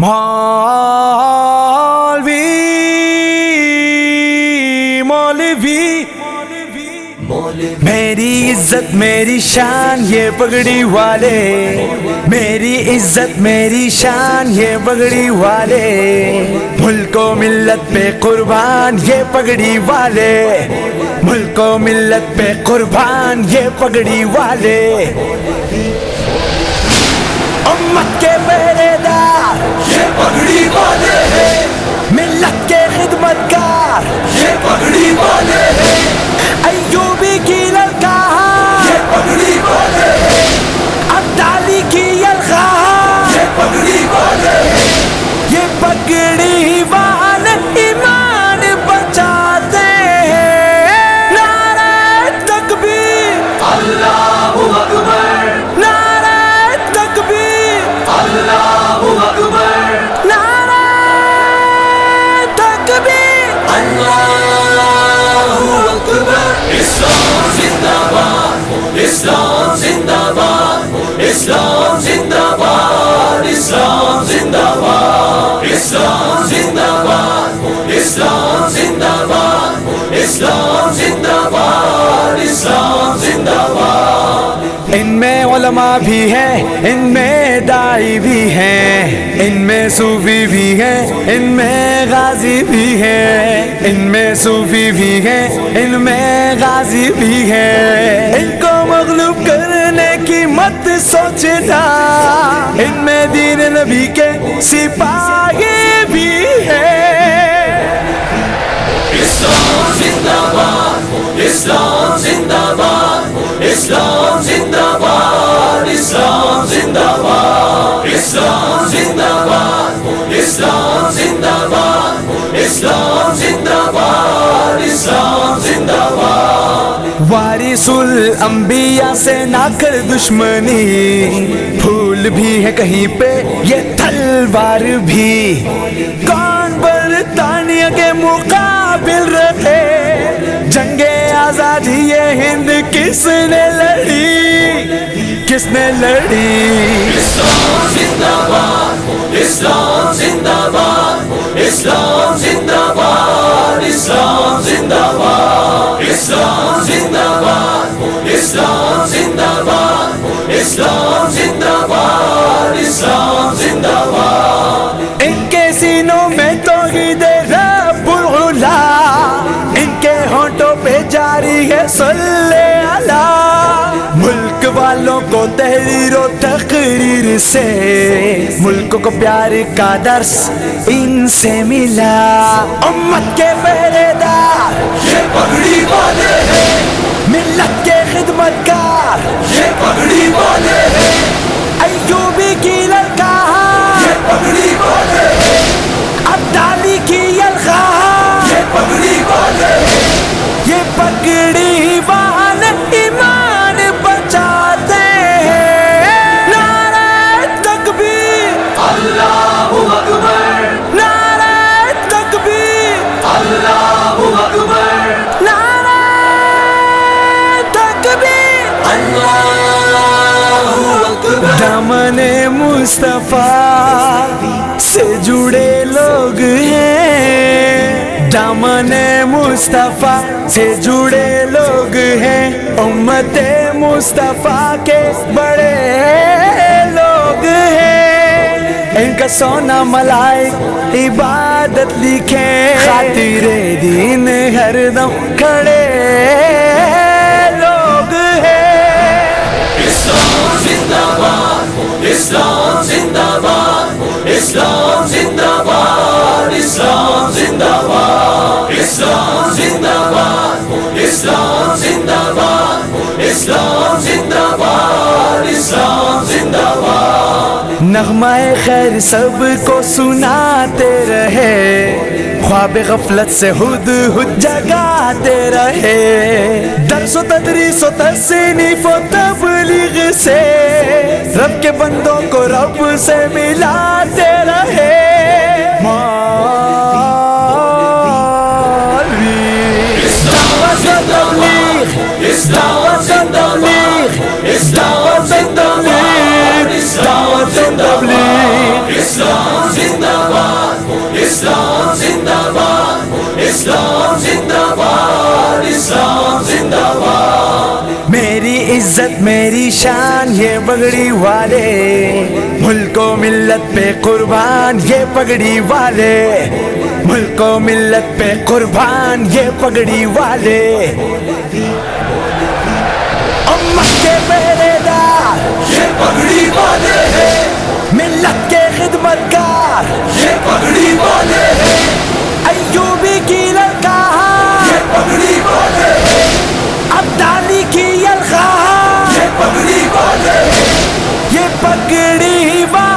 مولوی میری عزت میری شان یہ پگڑی والے، میری عزت میری شان یہ پگڑی والے، ملک و ملت پہ قربان یہ پگڑی والے، ملک و ملت پہ قربان یہ پگڑی والے، امت کے پہرے دار یہ پگڑی والے ہیں، ملت کے خدمت گار یہ پگڑی والے ہیں، ایوبی کی للکار یہ پگڑی والے ہیں، ابدالی کی یلغار یہ پگڑی والے ہیں، یہ پگڑی والے ایمان بچاتے ہیں، نعرہ تکبیر اللہ اکبر، نعرہ تکبیر اللہ اکبر، نعرہ تکبیر اللہ اکبر۔ اسلام زندہ باد، اسلام زندہ باد، اسلام زندہ باد، اسلام زندہ باد، اسلام زندہ باد، اسلام زندہ باد، اسلام زندہ باد، اسلام زندہ باد۔ ان میں علماء بھی ہیں، ان میں داعی بھی ہیں، ان میں صوفی بھی ہیں، ان میں غازی بھی ہیں، ان میں صوفی بھی ہیں، ان میں غازی بھی ہیں، ان کو مغلوب کرنے کی مت سوچنا، ان میں دین نبی کے سپاہی بھی ہیں۔ اسلام زندہ باد، اسلام زندہ باد، اسلام زندہ باد، اسلام زندہ باد، اسلام زندہ باد، اسلام زندہ باد، اسلام زندہ باد، اسلام زندہ باد۔ وارث الانبیاء سے نہ کر دشمنی، پھول بھی ہے کہیں پہ یہ تلوار بھی، کون برطانیہ کے مقابل رہے، جنگ آزادی یہ ہند کس نے لڑی، کس نے لڑی؟ اسلام زندہ باد، اسلام زندہ باد، اسلام زندہ باد، اسلام زندہ باد، اسلام زندہ باد، اسلام زندہ باد، اسلام زندہ باد، اسلام زندہ باد۔ ان کے سینوں میں توحید رب العلا، ان کے ہونٹوں پہ جاری ہے صلی اللہ، ملک والوں کو تحریر و تقریر سے ملک کو پیار کا درس ان سے ملا، امت کے پہرے دار یہ پگڑی والے ہیں، ملت کے خدمت گار یہ پگڑی والے ہیں، ایوبی کی للکار یہ پگڑی والے ہیں، ابدالی کی یلغار یہ پگڑی والے ہیں، یہ پگڑی والے ایمان بچاتے ہیں، نعرہ تکبیر اللہ اکبر، نعرہ تکبیر اللہ اکبر، نعرہ تکبیر اللہ اکبر۔ دامن مصطفیٰ سے جڑے لوگ ہیں، دامن مصطفیٰ سے جڑے لوگ ہیں، امت مصطفیٰ کے بڑے لوگ ہیں، ان کا سونا ملائک عبادت لکھیں، خاطر دین ہر دم کھڑے لوگ ہیں۔ اسلام زندہ باد، اسلام زندہ باد، اسلام زندہ باد، اسلام زندہ باد، اسلام زندہ باد، اسلام زندہ باد، اسلام زندہ باد، اسلام زندہ باد۔ نغمہ خیر سب کو سناتے رہے، خواب غفلت سے ہد ہد جگاتے رہے، درس و تدریس و تصنیف و تبلیغ سے رب کے بندوں کو رب سے ملاتے رہے، مولوی دعوت و تبلیغ، دعوت و تبلیغ، دعوت و تبلیغ، دعوت و تبلیغ، اسلام زندہ عزت میری شان یہ پگڑی والے، ملک و ملت پہ قربان یہ پگڑی والے، ملک و ملت پہ قربان یہ پگڑی والے، امت کے پہرے دار یہ پگڑی والے ہیں، ملت کے خدمت گار یہ پگڑی والے ہیں، ایوبی کی للکار یہ پگڑی والے ہیں، عبدالی کی یلغار یہ پگڑی والے ہیں، یہ پگڑی والے